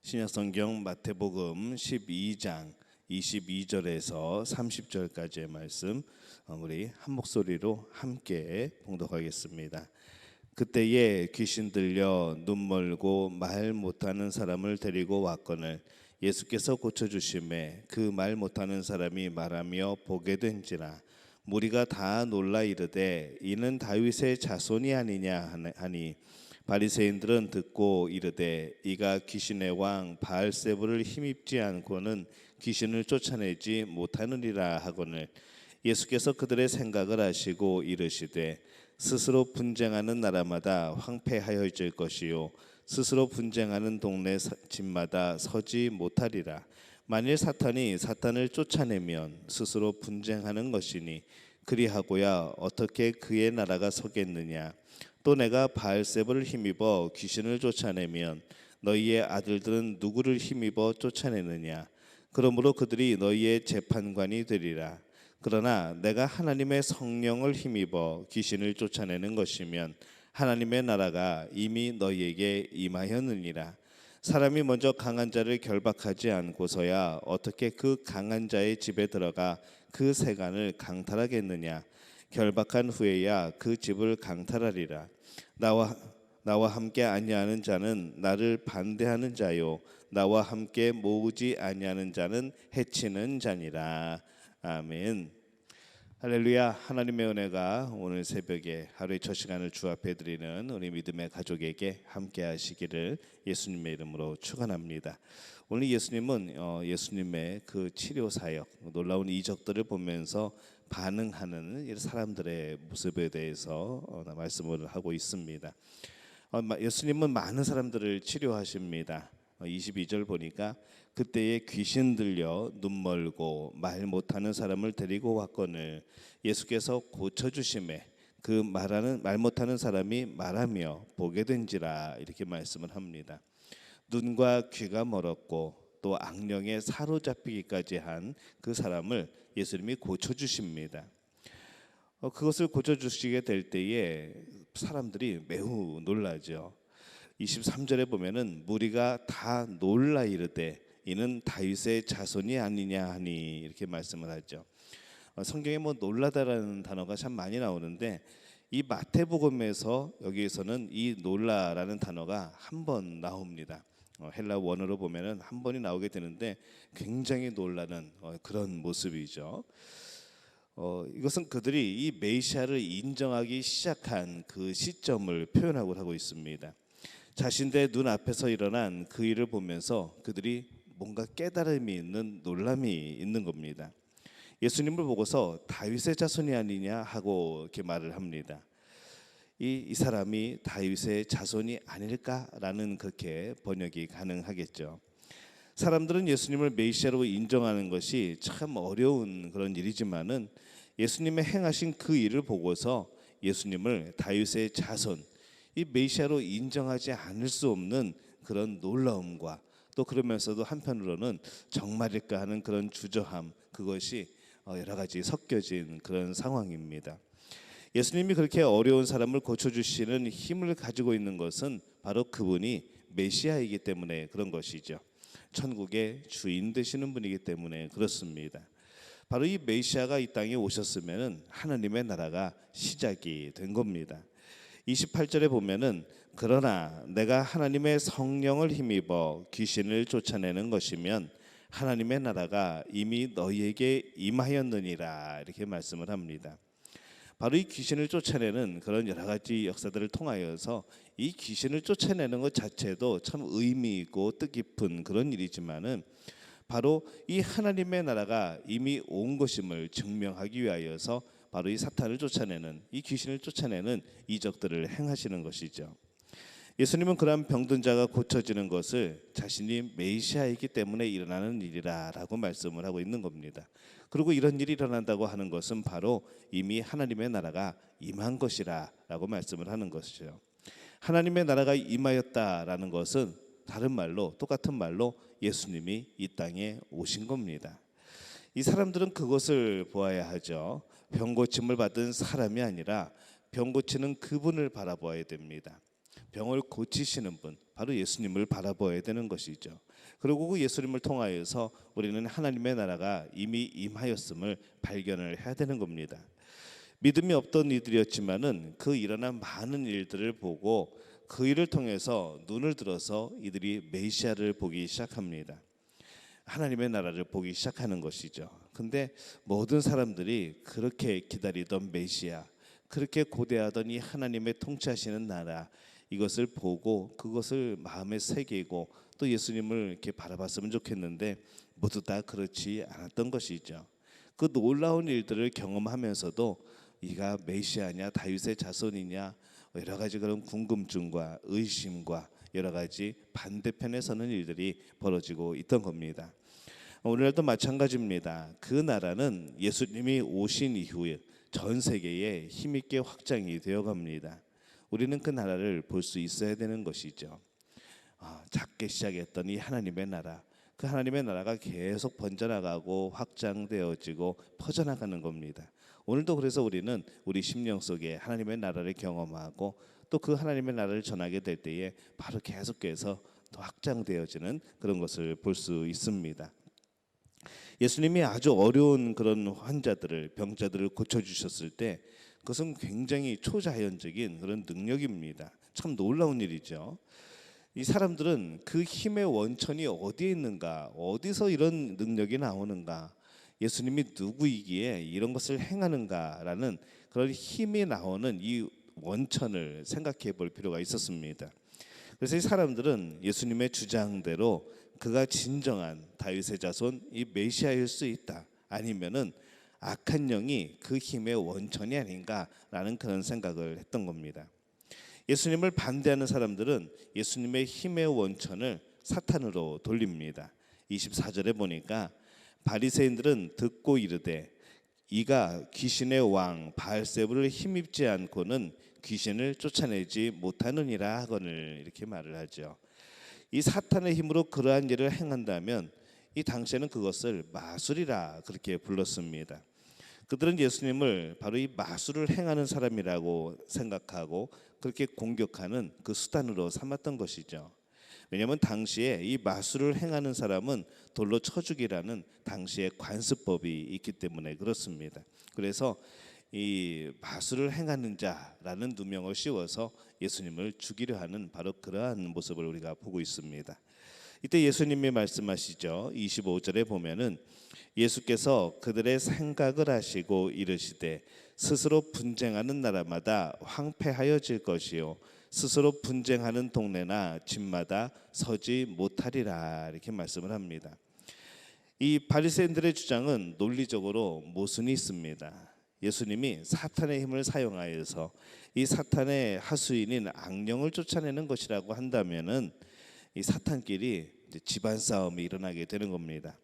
신약성경 마태복음 12장 22절에서 30절까지의 말씀 우리 한 목소리로 함께 봉독하겠습니다. 그때에 귀신 들려 눈 멀고 말 못하는 사람을 데리고 왔거늘 예수께서 고쳐주심에 그 말 못하는 사람이 말하며 보게 된지라. 무리가 다 놀라 이르되 이는 다윗의 자손이 아니냐 하니 바리새인들은 듣고 이르되 이가 귀신의 왕 바알세불을 힘입지 않고는 귀신을 쫓아내지 못하느니라 하거늘 예수께서 그들의 생각을 아시고 이르시되 스스로 분쟁하는 나라마다 황폐하여질 것이요 스스로 분쟁하는 동네 집마다 서지 못하리라. 만일 사탄이 사탄을 쫓아내면 스스로 분쟁하는 것이니 그리하고야 어떻게 그의 나라가 서겠느냐. 또 내가 바알세불을 힘입어 귀신을 쫓아내면 너희의 아들들은 누구를 힘입어 쫓아내느냐. 그러므로 그들이 너희의 재판관이 되리라. 그러나 내가 하나님의 성령을 힘입어 귀신을 쫓아내는 것이면 하나님의 나라가 이미 너희에게 임하였느니라. 사람이 먼저 강한 자를 결박하지 않고서야 어떻게 그 강한 자의 집에 들어가 그 세간을 강탈하겠느냐. 결박한 후에야 그 집을 강탈하리라. 나와 함께 아니하는 자는 나를 반대하는 자요 나와 함께 모으지 아니하는 자는 해치는 자니라. 아멘. 할렐루야. 하나님의 은혜가 오늘 새벽에 하루의 첫 시간을 주 앞에 드리는 우리 믿음의 가족에게 함께 하시기를 예수님의 이름으로 축원합니다. 오늘 예수님은 예수님의 그 치료 사역, 놀라운 이적들을 보면서 반응하는 사람들의 모습에 대해서 말씀을 하고 있습니다. 예수님은 많은 사람들을 치료하십니다. 22절 보니까 그때에 귀신 들려 눈 멀고 말 못하는 사람을 데리고 왔거늘 예수께서 고쳐주심에 그 말 못하는 사람이 말하며 보게 된지라 이렇게 말씀을 합니다. 눈과 귀가 멀었고 또 악령에 사로잡히기까지 한 그 사람을 예수님이 고쳐주십니다. 그것을 고쳐주시게 될 때에 사람들이 매우 놀라죠. 23절에 보면은 무리가 다 놀라 이르되 이는 다윗의 자손이 아니냐 하니 이렇게 말씀을 하죠. 성경에 놀라다라는 단어가 참 많이 나오는데 이 마태복음에서 여기에서는 이 놀라라는 단어가 한 번 나옵니다. 헬라 원어로 보면은 한 번이 나오게 되는데 굉장히 놀라는 그런 모습이죠. 이것은 그들이 이 메시아를 인정하기 시작한 그 시점을 표현하고 하고 있습니다. 자신들의 눈앞에서 일어난 그 일을 보면서 그들이 뭔가 깨달음이 있는 놀람이 있는 겁니다. 예수님을 보고서 다윗의 자손이 아니냐 하고 이렇게 말을 합니다. 이 사람이 다윗의 자손이 아닐까라는 그렇게 번역이 가능하겠죠. 사람들은 예수님을 메시아로 인정하는 것이 참 어려운 그런 일이지만은 예수님의 행하신 그 일을 보고서 예수님을 다윗의 자손, 이 메시아로 인정하지 않을 수 없는 그런 놀라움과 또 그러면서도 한편으로는 정말일까 하는 그런 주저함, 그것이 여러 가지 섞여진 그런 상황입니다. 예수님이 그렇게 어려운 사람을 고쳐주시는 힘을 가지고 있는 것은 바로 그분이 메시아이기 때문에 그런 것이죠. 천국의 주인 되시는 분이기 때문에 그렇습니다. 바로 이 메시아가 이 땅에 오셨으면 하나님의 나라가 시작이 된 겁니다. 28절에 보면은 그러나 내가 하나님의 성령을 힘입어 귀신을 쫓아내는 것이면 하나님의 나라가 이미 너희에게 임하였느니라 이렇게 말씀을 합니다. 바로 이 귀신을 쫓아내는 그런 여러 가지 역사들을 통하여서 이 귀신을 쫓아내는 것 자체도 참 의미 있고 뜻깊은 그런 일이지만은 바로 이 하나님의 나라가 이미 온 것임을 증명하기 위하여서 바로 이 사탄을 쫓아내는 이 귀신을 쫓아내는 이적들을 행하시는 것이죠. 예수님은 그러한 병든 자가 고쳐지는 것을 자신이 메시아이기 때문에 일어나는 일이라고 말씀을 하고 있는 겁니다. 그리고 이런 일이 일어난다고 하는 것은 바로 이미 하나님의 나라가 임한 것이라고 말씀을 하는 것이죠. 하나님의 나라가 임하였다라는 것은 다른 말로 똑같은 말로 예수님이 이 땅에 오신 겁니다. 이 사람들은 그것을 보아야 하죠. 병 고침을 받은 사람이 아니라 병 고치는 그분을 바라보아야 됩니다. 병을 고치시는 분, 바로 예수님을 바라봐야 되는 것이죠. 그리고 그 예수님을 통하여서 우리는 하나님의 나라가 이미 임하였음을 발견을 해야 되는 겁니다. 믿음이 없던 이들이었지만은 그 일어난 많은 일들을 보고 그 일을 통해서 눈을 들어서 이들이 메시아를 보기 시작합니다. 하나님의 나라를 보기 시작하는 것이죠. 근데 모든 사람들이 그렇게 기다리던 메시아, 그렇게 고대하던 이 하나님의 통치하시는 나라, 이것을 보고 그것을 마음에 새기고 또 예수님을 이렇게 바라봤으면 좋겠는데 모두 다 그렇지 않았던 것이죠. 그 놀라운 일들을 경험하면서도 이가 메시아냐 다윗의 자손이냐 여러 가지 그런 궁금증과 의심과 여러 가지 반대편에 서는 일들이 벌어지고 있던 겁니다. 오늘도 마찬가지입니다. 그 나라는 예수님이 오신 이후에 전 세계에 힘있게 확장이 되어 갑니다. 우리는 그 나라를 볼 수 있어야 되는 것이죠. 작게 시작했던 이 하나님의 나라, 그 하나님의 나라가 계속 번져나가고 확장되어지고 퍼져나가는 겁니다. 오늘도 그래서 우리는 우리 심령 속에 하나님의 나라를 경험하고 또 그 하나님의 나라를 전하게 될 때에 바로 계속해서 더 확장되어지는 그런 것을 볼 수 있습니다. 예수님이 아주 어려운 그런 환자들을 병자들을 고쳐주셨을 때 그것은 굉장히 초자연적인 그런 능력입니다. 참 놀라운 일이죠. 이 사람들은 그 힘의 원천이 어디에 있는가, 어디서 이런 능력이 나오는가, 예수님이 누구이기에 이런 것을 행하는가라는 그런 힘이 나오는 이 원천을 생각해 볼 필요가 있었습니다. 그래서 이 사람들은 예수님의 주장대로 그가 진정한 다윗의 자손 이 메시아일 수 있다, 아니면은 악한 영이 그 힘의 원천이 아닌가라는 그런 생각을 했던 겁니다. 예수님을 반대하는 사람들은 예수님의 힘의 원천을 사탄으로 돌립니다. 24절에 보니까 바리새인들은 듣고 이르되 이가 귀신의 왕 바알세불을 힘입지 않고는 귀신을 쫓아내지 못하느니라 하거늘, 이렇게 말을 하죠. 이 사탄의 힘으로 그러한 일을 행한다면 이 당시에는 그것을 마술이라 그렇게 불렀습니다. 그들은 예수님을 바로 이 마술을 행하는 사람이라고 생각하고 그렇게 공격하는 그 수단으로 삼았던 것이죠. 왜냐하면 당시에 이 마술을 행하는 사람은 돌로 쳐 죽이라는 당시의 관습법이 있기 때문에 그렇습니다. 그래서 이 마술을 행하는 자라는 누명을 씌워서 예수님을 죽이려 하는 바로 그러한 모습을 우리가 보고 있습니다. 이때 예수님이 말씀하시죠. 25절에 보면은 예수께서 그들의 생각을 아시고 이르시되 스스로 분쟁하는 나라마다 황폐하여질 것이요 스스로 분쟁하는 동네나 집마다 서지 못하리라, 이렇게 말씀을 합니다. 이 바리새인들의 주장은 논리적으로 모순이 있습니다. 예수님이 사탄의 힘을 사용하여서 이 사탄의 하수인인 악령을 쫓아내는 것이라고 한다면은 이 사탄끼리 이제 집안 싸움이 일어나게 되는 겁니다.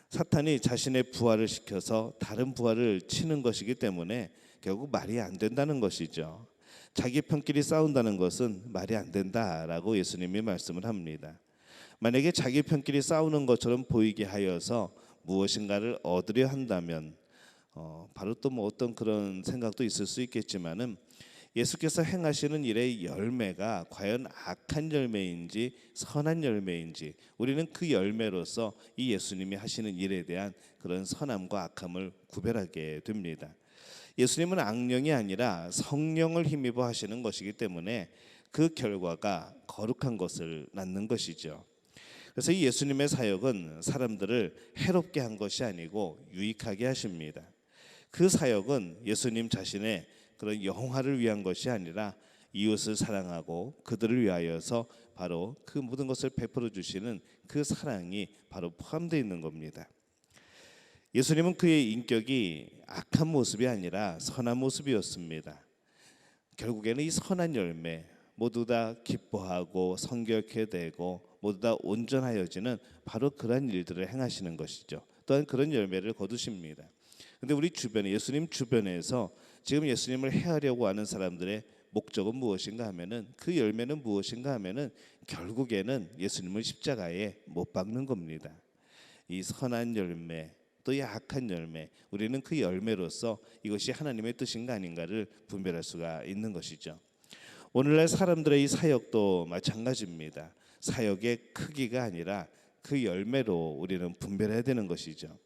사탄이 자신의 부하를 시켜서 다른 부하를 치는 것이기 때문에 결국 말이 안 된다는 것이죠. 자기 편끼리 싸운다는 것은 말이 안 된다라고 예수님이 말씀을 합니다. 만약에 자기 편끼리 싸우는 것처럼 보이게 하여서 무엇인가를 얻으려 한다면 바로 또 뭐 어떤 그런 생각도 있을 수 있겠지만은 예수께서 행하시는 일의 열매가 과연 악한 열매인지 선한 열매인지 우리는 그 열매로서 이 예수님이 하시는 일에 대한 그런 선함과 악함을 구별하게 됩니다. 예수님은 악령이 아니라 성령을 힘입어 하시는 것이기 때문에 그 결과가 거룩한 것을 낳는 것이죠. 그래서 이 예수님의 사역은 사람들을 해롭게 한 것이 아니고 유익하게 하십니다. 그 사역은 예수님 자신의 그런 영화를 위한 것이 아니라 이웃을 사랑하고 그들을 위하여서 바로 그 모든 것을 베풀어 주시는 그 사랑이 바로 포함되어 있는 겁니다. 예수님은 그의 인격이 악한 모습이 아니라 선한 모습이었습니다. 결국에는 이 선한 열매 모두 다 기뻐하고 성결케 되고 모두 다 온전하여지는 바로 그런 일들을 행하시는 것이죠. 또한 그런 열매를 거두십니다. 근데 우리 주변에 예수님 주변에서 지금 예수님을 해하려고 하는 사람들의 목적은 무엇인가 하면은 그 열매는 무엇인가 하면은 결국에는 예수님을 십자가에 못 박는 겁니다. 이 선한 열매 또 이 악한 열매, 우리는 그 열매로서 이것이 하나님의 뜻인가 아닌가를 분별할 수가 있는 것이죠. 오늘날 사람들의 이 사역도 마찬가지입니다. 사역의 크기가 아니라 그 열매로 우리는 분별해야 되는 것이죠.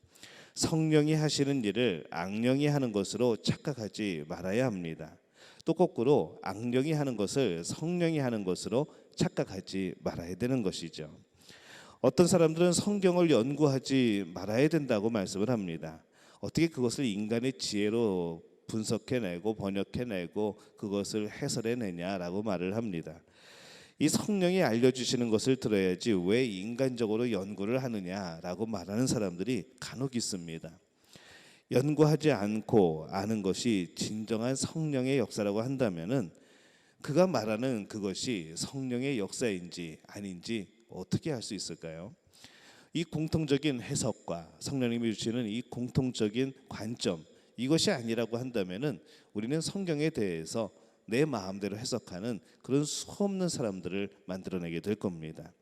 성령이 하시는 일을 악령이 하는 것으로 착각하지 말아야 합니다. 또 거꾸로 악령이 하는 것을 성령이 하는 것으로 착각하지 말아야 되는 것이죠. 어떤 사람들은 성경을 연구하지 말아야 된다고 말씀을 합니다. 어떻게 그것을 인간의 지혜로 분석해내고 번역해내고 그것을 해설해내냐라고 말을 합니다. 이 성령이 알려주시는 것을 들어야지 왜 인간적으로 연구를 하느냐라고 말하는 사람들이 간혹 있습니다. 연구하지 않고 아는 것이 진정한 성령의 역사라고 한다면은 그가 말하는 그것이 성령의 역사인지 아닌지 어떻게 알 수 있을까요? 이 공통적인 해석과 성령님이 주시는 이 공통적인 관점, 이것이 아니라고 한다면은 우리는 성경에 대해서 내 마음대로 해석하는 그런 수없는 사람들을 만들어내게 될 겁니다.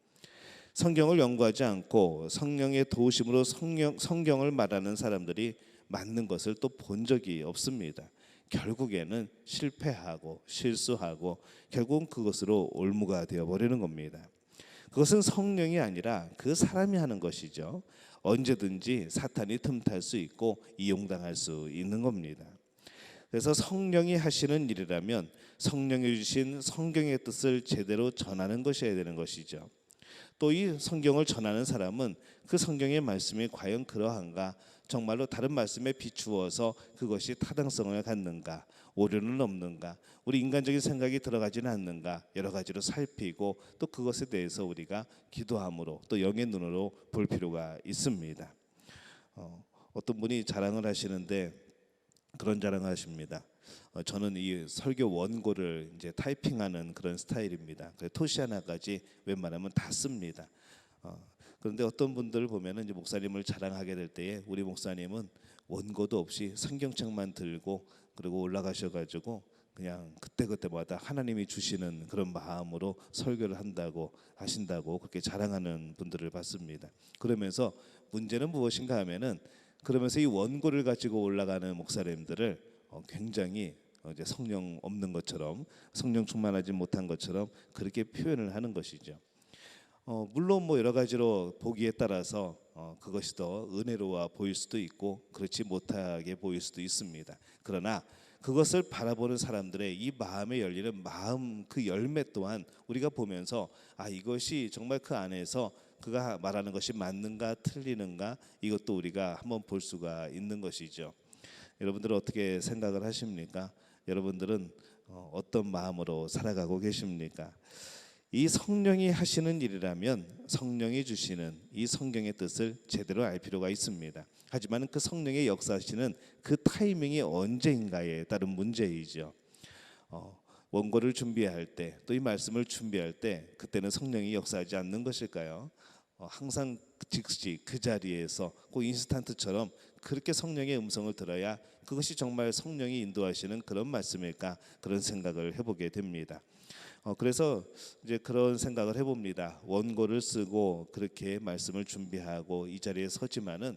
성경을 연구하지 않고 성령의 도우심으로 성경을 말하는 사람들이 맞는 것을 또 본 적이 없습니다. 결국에는 실패하고 실수하고 결국은 그것으로 올무가 되어버리는 겁니다. 그것은 성령이 아니라 그 사람이 하는 것이죠. 언제든지 사탄이 틈탈 수 있고 이용당할 수 있는 겁니다. 그래서 성령이 하시는 일이라면 성령이 주신 성경의 뜻을 제대로 전하는 것이어야 되는 것이죠. 또 이 성경을 전하는 사람은 그 성경의 말씀이 과연 그러한가, 정말로 다른 말씀에 비추어서 그것이 타당성을 갖는가, 오류는 없는가, 우리 인간적인 생각이 들어가지는 않는가, 여러 가지로 살피고 또 그것에 대해서 우리가 기도함으로 또 영의 눈으로 볼 필요가 있습니다. 어떤 분이 자랑을 하시는데 그런 자랑을 하십니다. 저는 이 설교 원고를 이제 타이핑하는 그런 스타일입니다. 토시 하나까지 웬만하면 다 씁니다. 그런데 어떤 분들을 보면은 이제 목사님을 자랑하게 될 때에 우리 목사님은 원고도 없이 성경책만 들고 그리고 올라가셔가지고 그냥 그때그때마다 하나님이 주시는 그런 마음으로 설교를 한다고 하신다고 그렇게 자랑하는 분들을 봤습니다. 그러면서 문제는 무엇인가 하면은 그러면서 이 원고를 가지고 올라가는 목사님들을 굉장히 이제 성령 없는 것처럼 성령 충만하지 못한 것처럼 그렇게 표현을 하는 것이죠. 물론 뭐 여러 가지로 보기에 따라서 그것이 더 은혜로워 보일 수도 있고 그렇지 못하게 보일 수도 있습니다. 그러나 그것을 바라보는 사람들의 이 마음에 열리는 마음 그 열매 또한 우리가 보면서 이것이 정말 그 안에서 그가 말하는 것이 맞는가 틀리는가 이것도 우리가 한번 볼 수가 있는 것이죠. 여러분들은 어떻게 생각을 하십니까? 여러분들은 어떤 마음으로 살아가고 계십니까? 이 성령이 하시는 일이라면 성령이 주시는 이 성경의 뜻을 제대로 알 필요가 있습니다. 하지만 그 성령의 역사하시는 그 타이밍이 언제인가에 따른 문제이죠. 원고를 준비할 때 또 이 말씀을 준비할 때 그때는 성령이 역사하지 않는 것일까요? 항상 즉시 그 자리에서 꼭 인스턴트처럼 그렇게 성령의 음성을 들어야 그것이 정말 성령이 인도하시는 그런 말씀일까 그런 생각을 해보게 됩니다. 그래서 이제 그런 생각을 해봅니다. 원고를 쓰고 그렇게 말씀을 준비하고 이 자리에 서지만은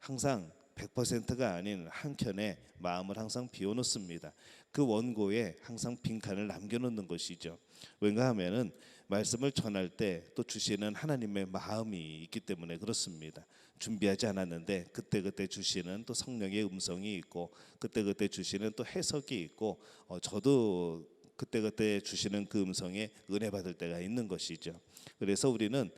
항상 100%가 아닌 한켠에 마음을 항상 비워놓습니다. 그 원고에 항상 빈칸을 남겨놓는 것이죠. 왜냐 하면은 말씀을 전할 때 또 주시는 하나님의 마음이 있기 때문에 그렇습니다. 준비하지 않았는데 그때그때 주시는 또 성령의 음성이 있고 그때그때 주시는 또 해석이 있고 저도 그때그때 주시는 그 음성에 은혜 받을 때가 있는 것이죠. 그래서 우리는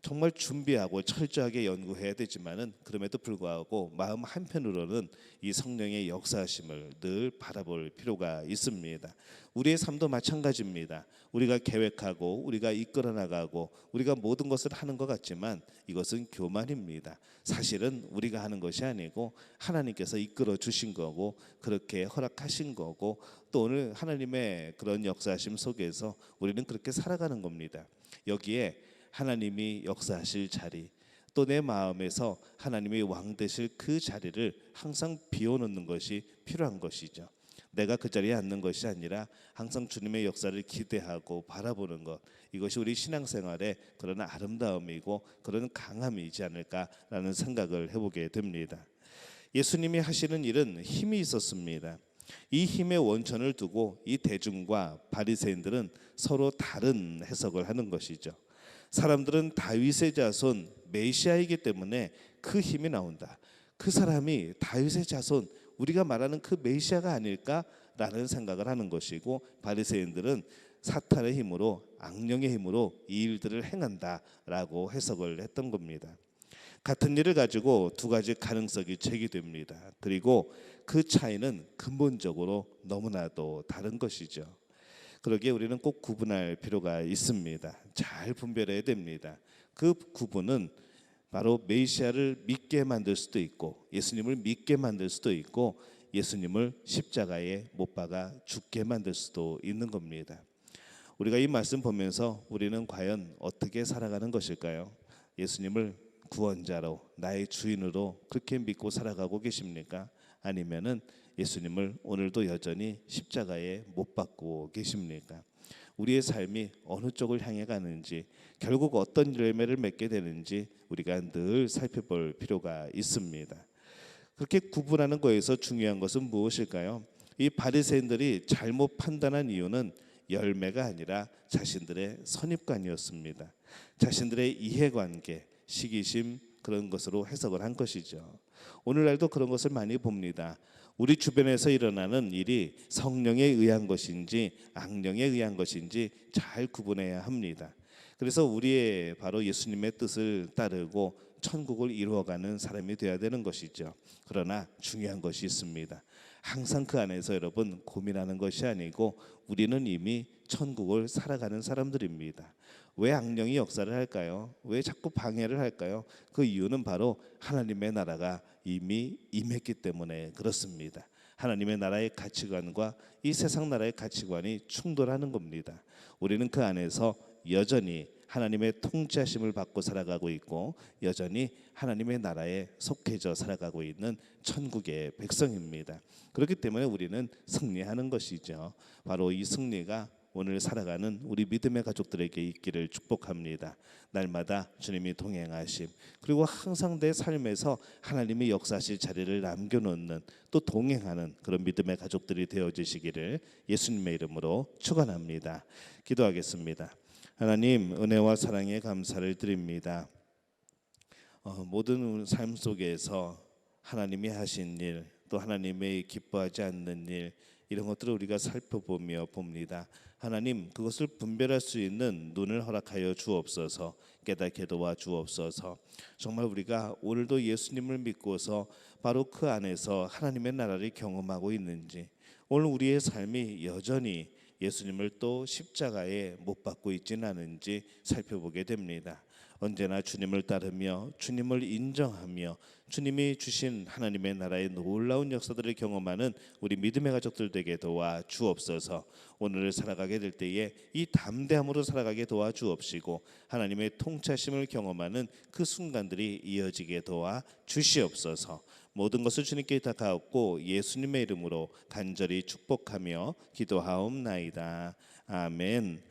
정말 준비하고 철저하게 연구해야 되지만은 그럼에도 불구하고 마음 한편으로는 이 성령의 역사하심을 늘 바라볼 필요가 있습니다. 우리의 삶도 마찬가지입니다. 우리가 계획하고 우리가 이끌어 나가고 우리가 모든 것을 하는 것 같지만 이것은 교만입니다. 사실은 우리가 하는 것이 아니고 하나님께서 이끌어 주신 거고 그렇게 허락하신 거고 또 오늘 하나님의 그런 역사하심 속에서 우리는 그렇게 살아가는 겁니다. 여기에 하나님이 역사하실 자리 또 내 마음에서 하나님이 왕 되실 그 자리를 항상 비워놓는 것이 필요한 것이죠. 내가 그 자리에 앉는 것이 아니라 항상 주님의 역사를 기대하고 바라보는 것, 이것이 우리 신앙생활의 그런 아름다움이고 그런 강함이지 않을까라는 생각을 해보게 됩니다. 예수님이 하시는 일은 힘이 있었습니다. 이 힘의 원천을 두고 이 대중과 바리새인들은 서로 다른 해석을 하는 것이죠. 사람들은 다윗의 자손 메시아이기 때문에 그 힘이 나온다. 그 사람이 다윗의 자손, 우리가 말하는 그 메시아가 아닐까라는 생각을 하는 것이고, 바리새인들은 사탄의 힘으로, 악령의 힘으로 이 일들을 행한다라고 해석을 했던 겁니다. 같은 일을 가지고 두 가지 가능성이 제기됩니다. 그리고 그 차이는 근본적으로 너무나도 다른 것이죠. 그러기에 우리는 꼭 구분할 필요가 있습니다. 잘 분별해야 됩니다. 그 구분은 바로 메시아를 믿게 만들 수도 있고, 예수님을 믿게 만들 수도 있고, 예수님을 십자가에 못 박아 죽게 만들 수도 있는 겁니다. 우리가 이 말씀 보면서 우리는 과연 어떻게 살아가는 것일까요? 예수님을 구원자로, 나의 주인으로 그렇게 믿고 살아가고 계십니까? 아니면은 예수님을 오늘도 여전히 십자가에 못 박고 계십니까? 우리의 삶이 어느 쪽을 향해 가는지, 결국 어떤 열매를 맺게 되는지 우리가 늘 살펴볼 필요가 있습니다. 그렇게 구분하는 거에서 중요한 것은 무엇일까요? 이 바리새인들이 잘못 판단한 이유는 열매가 아니라 자신들의 선입관이었습니다. 자신들의 이해관계, 시기심, 그런 것으로 해석을 한 것이죠. 오늘날도 그런 것을 많이 봅니다. 우리 주변에서 일어나는 일이 성령에 의한 것인지 악령에 의한 것인지 잘 구분해야 합니다. 그래서 우리의 바로 예수님의 뜻을 따르고 천국을 이루어가는 사람이 되어야 되는 것이죠. 그러나 중요한 것이 있습니다. 항상 그 안에서 여러분 고민하는 것이 아니고 우리는 이미 천국을 살아가는 사람들입니다. 왜 악령이 역사를 할까요? 왜 자꾸 방해를 할까요? 그 이유는 바로 하나님의 나라가 이미 임했기 때문에 그렇습니다. 하나님의 나라의 가치관과 이 세상 나라의 가치관이 충돌하는 겁니다. 우리는 그 안에서 여전히 하나님의 통치하심을 받고 살아가고 있고, 여전히 하나님의 나라에 속해져 살아가고 있는 천국의 백성입니다. 그렇기 때문에 우리는 승리하는 것이죠. 바로 이 승리가 오늘 살아가는 우리 믿음의 가족들에게 있기를 축복합니다. 날마다 주님이 동행하심, 그리고 항상 내 삶에서 하나님이 역사하실 자리를 남겨놓는, 또 동행하는 그런 믿음의 가족들이 되어주시기를 예수님의 이름으로 축원합니다. 기도하겠습니다. 하나님, 은혜와 사랑에 감사를 드립니다. 모든 삶 속에서 하나님이 하신 일, 또 하나님의 기뻐하지 않는 일, 이런 것들을 우리가 살펴보며 봅니다. 하나님, 그것을 분별할 수 있는 눈을 허락하여 주옵소서. 깨닫게 도와 주옵소서. 정말 우리가 오늘도 예수님을 믿고서 바로 그 안에서 하나님의 나라를 경험하고 있는지, 오늘 우리의 삶이 여전히 예수님을 또 십자가에 못 박고 있지는 않은지 살펴보게 됩니다. 언제나 주님을 따르며 주님을 인정하며 주님이 주신 하나님의 나라의 놀라운 역사들을 경험하는 우리 믿음의 가족들 되게 도와 주옵소서. 오늘을 살아가게 될 때에 이 담대함으로 살아가게 도와 주옵시고, 하나님의 통치하심을 경험하는 그 순간들이 이어지게 도와 주시옵소서. 모든 것을 주님께 다 예수님의 이름으로 간절히 축복하며 기도하옵나이다. 아멘.